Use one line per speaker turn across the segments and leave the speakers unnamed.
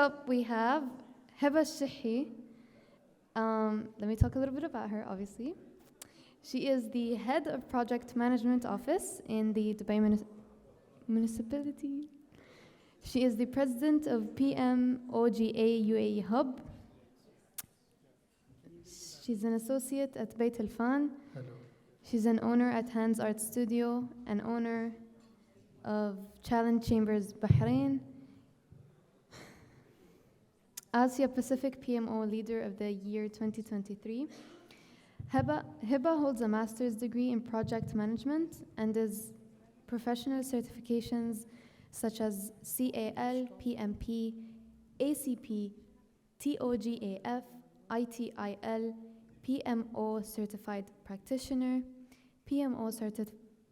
up, we have Heba Al Shehhi. Let me talk a little bit about her, obviously. She is the head of project management office in the Dubai municipality. She is the president of PMOGA UAE Hub. She's an associate at Bayt Al Fan.
Hello.
She's an owner at Hands Art Studio, an owner of Challenge Chambers Bahrain, Asia Pacific PMO Leader of the Year 2023. Heba holds a master's degree in project management and is professional certifications such as CAL, PMP, ACP, TOGAF, ITIL, PMO Certified Practitioner, PMO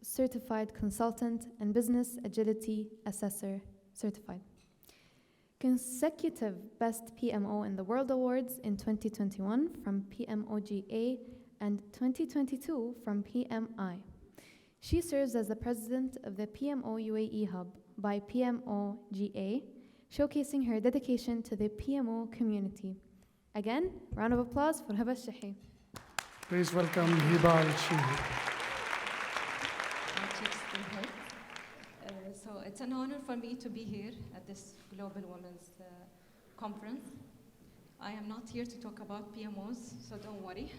Certified Consultant, and Business Agility Assessor Certified. Consecutive Best PMO in the World Awards in 2021 from PMOGA and 2022 from PMI. She serves as the president of the PMO UAE Hub by PMOGA, showcasing her dedication to the PMO community. Again, round of applause for Heba Al Shehhi.
Please welcome Heba Al Shehhi.
So it's an honor for me to be here at this Global Women's Conference. I am not here to talk about PMOs, so don't worry.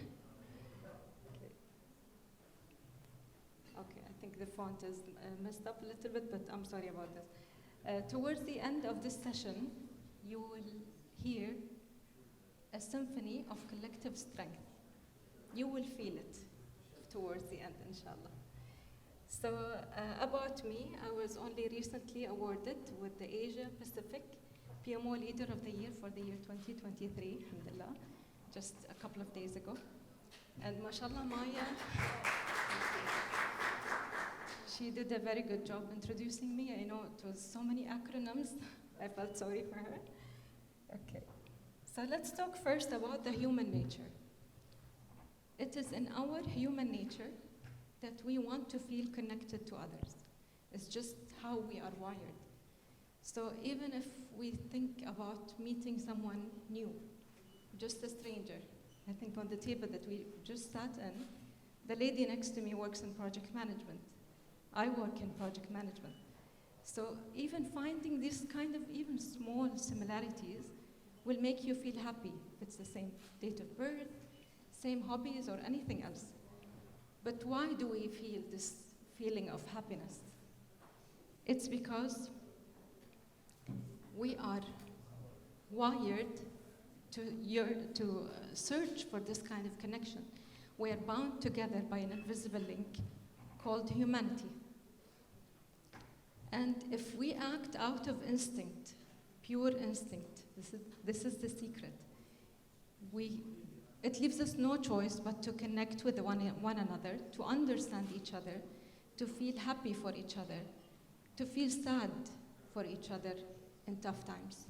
Okay, I think the font is messed up a little bit, but I'm sorry about this. Towards the end of this session, you will hear a symphony of collective strength. You will feel it towards the end, inshallah. So about me, I was only recently awarded with the Asia Pacific PMO Leader of the Year for the year 2023, alhamdulillah, just a couple of days ago. And mashallah, Maya, she did a very good job introducing me. I know it was so many acronyms. I felt sorry for her. Okay. So let's talk first about the human nature. It is in our human nature that we want to feel connected to others. It's just how we are wired. So even if we think about meeting someone new, just a stranger, I think on the table that we just sat in, the lady next to me works in project management. I work in project management. So even finding this kind of even small similarities will make you feel happy. It's the same date of birth, same hobbies or anything else. But why do we feel this feeling of happiness? It's because we are wired to search for this kind of connection. We are bound together by an invisible link called humanity. And if we act out of instinct, pure instinct, this is the secret, it leaves us no choice but to connect with one another, to understand each other, to feel happy for each other, to feel sad for each other in tough times.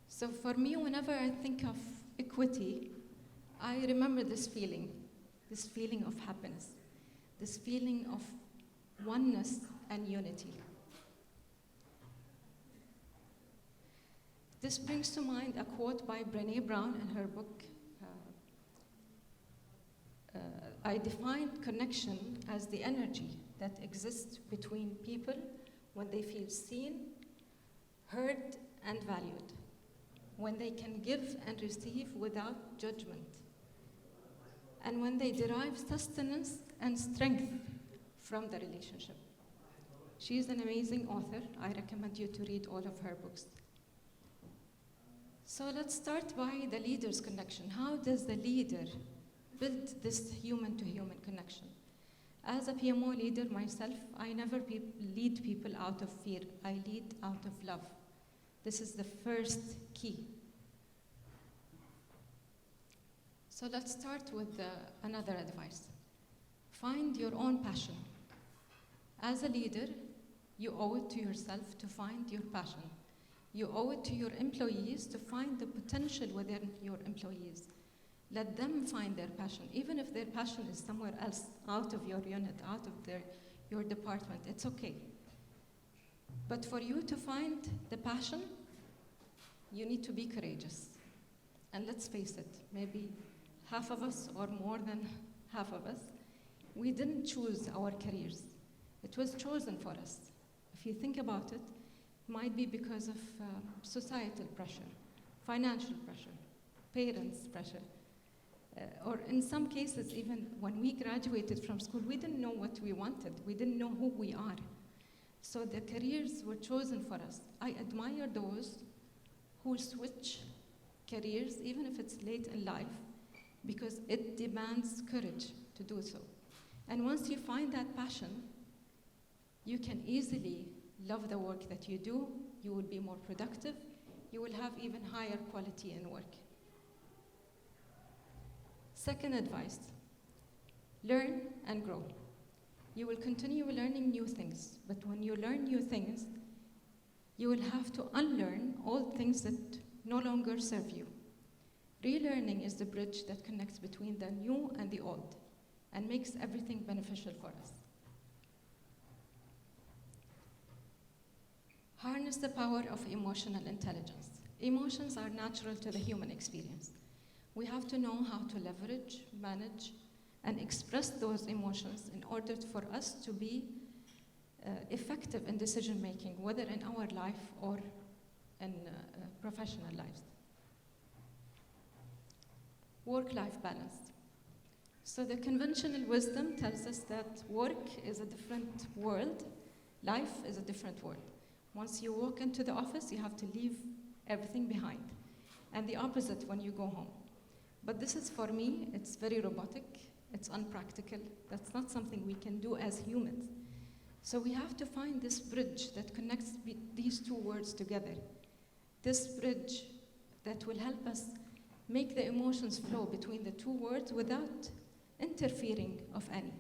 So for me, whenever I think of equity, I remember this feeling of happiness, this feeling of oneness and unity. This brings to mind a quote by Brené Brown in her book. I defined connection as the energy that exists between people when they feel seen, heard, and valued, when they can give and receive without judgment, and when they derive sustenance and strength from the relationship. She is an amazing author. I recommend you to read all of her books. So let's start by the leader's connection. How does the leader build this human-to-human connection? As a PMO leader myself, I never lead people out of fear. I lead out of love. This is the first key. So let's start with another advice. Find your own passion. As a leader, you owe it to yourself to find your passion. You owe it to your employees to find the potential within your employees. Let them find their passion, even if their passion is somewhere else, out of your unit, out of your department. It's okay. But for you to find the passion, you need to be courageous. And let's face it, maybe half of us or more than half of us, we didn't choose our careers. It was chosen for us. If you think about it, it might be because of societal pressure, financial pressure, parents' pressure, or in some cases, even when we graduated from school, we didn't know what we wanted. We didn't know who we are. So the careers were chosen for us. I admire those who switch careers, even if it's late in life, because it demands courage to do so. And once you find that passion, you can easily love the work that you do, you will be more productive, you will have even higher quality in work. Second advice, learn and grow. You will continue learning new things, but when you learn new things, you will have to unlearn all things that no longer serve you. Relearning is the bridge that connects between the new and the old and makes everything beneficial for us. Harness the power of emotional intelligence. Emotions are natural to the human experience. We have to know how to leverage, manage, and express those emotions in order for us to be effective in decision making, whether in our life or in professional lives. Work-life balance. So the conventional wisdom tells us that work is a different world, life is a different world. Once you walk into the office, you have to leave everything behind. And the opposite when you go home. But this is, for me, it's very robotic, it's unpractical, that's not something we can do as humans. So we have to find this bridge that connects these two words together. This bridge that will help us make the emotions flow between the two words without interfering of any.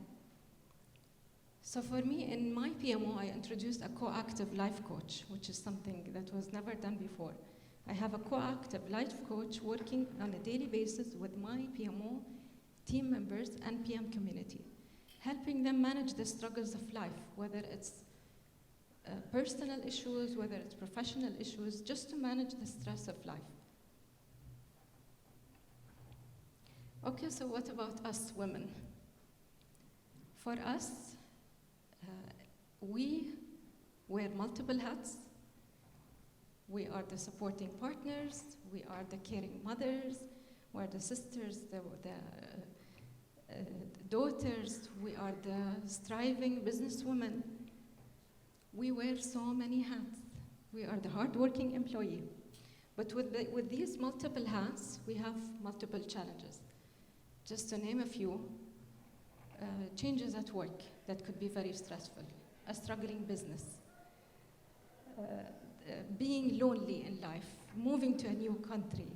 So for me, in my PMO, I introduced a coactive life coach, which is something that was never done before. I have a coactive life coach working on a daily basis with my PMO team members and PM community, helping them manage the struggles of life, whether it's personal issues, whether it's professional issues, just to manage the stress of life. Okay, so what about us women? For us, we wear multiple hats. We are the supporting partners, we are the caring mothers, we are the sisters, the daughters, we are the striving businesswomen. We wear so many hats. We are the hardworking employee. But with these multiple hats, we have multiple challenges. Just to name a few, changes at work that could be very stressful, a struggling business, being lonely in life, moving to a new country,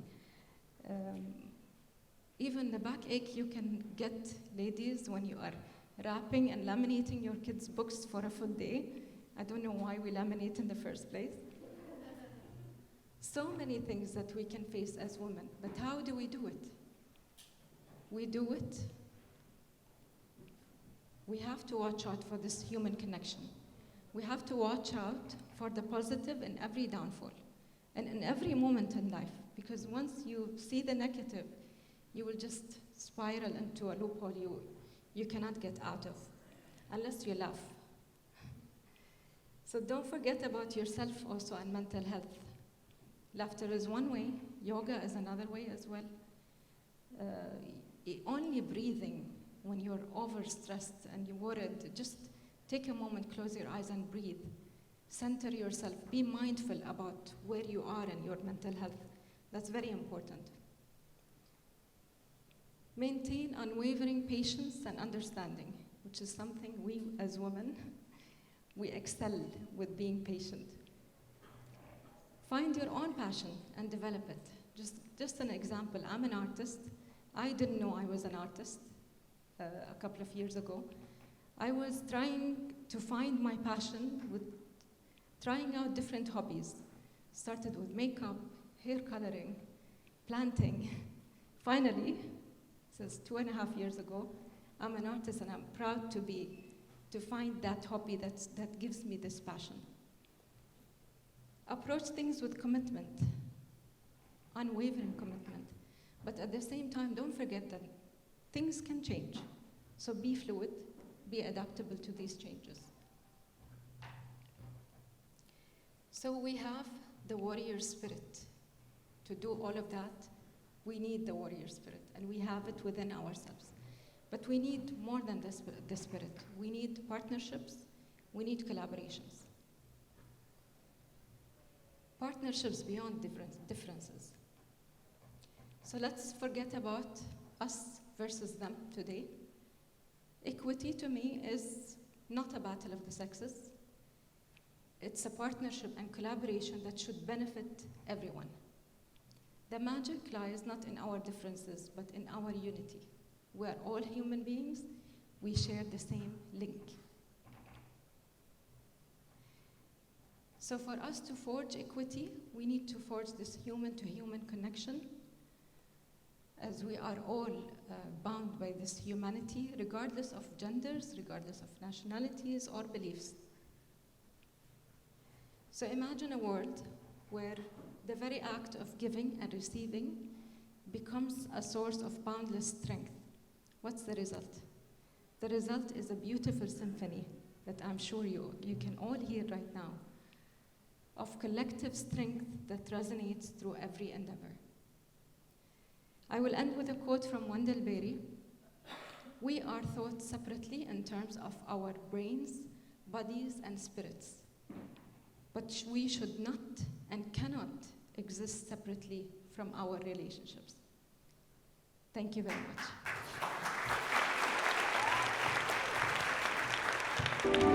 even the backache you can get, ladies, when you are wrapping and laminating your kids' books for a full day. I don't know why we laminate in the first place. So many things that we can face as women, but how do we do it? We do it. We have to watch out for this human connection. We have to watch out for the positive in every downfall and in every moment in life, because once you see the negative, you will just spiral into a loophole you cannot get out of, unless you laugh. So don't forget about yourself also and mental health. Laughter is one way, yoga is another way as well. Only breathing when you're overstressed and you're worried, just take a moment, close your eyes and breathe. Center yourself, be mindful about where you are in your mental health. That's very important. Maintain unwavering patience and understanding, which is something we as women, we excel with being patient. Find your own passion and develop it. Just an example, I'm an artist. I didn't know I was an artist a couple of years ago. I was trying to find my passion with trying out different hobbies. Started with makeup, hair coloring, planting. Finally, since 2.5 years ago, I'm an artist and I'm proud to find that hobby that gives me this passion. Approach things with commitment, unwavering commitment. But at the same time, don't forget that things can change. So be fluid, be adaptable to these changes. So we have the warrior spirit. To do all of that, we need the warrior spirit, and we have it within ourselves. But we need more than the spirit. We need partnerships, we need collaborations. Partnerships beyond differences. So let's forget about us versus them today. Equity to me is not a battle of the sexes. It's a partnership and collaboration that should benefit everyone. The magic lies not in our differences, but in our unity. We are all human beings. We share the same link. So for us to forge equity, we need to forge this human-to-human connection, as we are all bound by this humanity, regardless of genders, regardless of nationalities or beliefs. So imagine a world where the very act of giving and receiving becomes a source of boundless strength. What's the result? The result is a beautiful symphony that I'm sure you can all hear right now, of collective strength that resonates through every endeavor. I will end with a quote from Wendell Berry. We are thought separately in terms of our brains, bodies, and spirits. But we should not and cannot exist separately from our relationships. Thank you very much.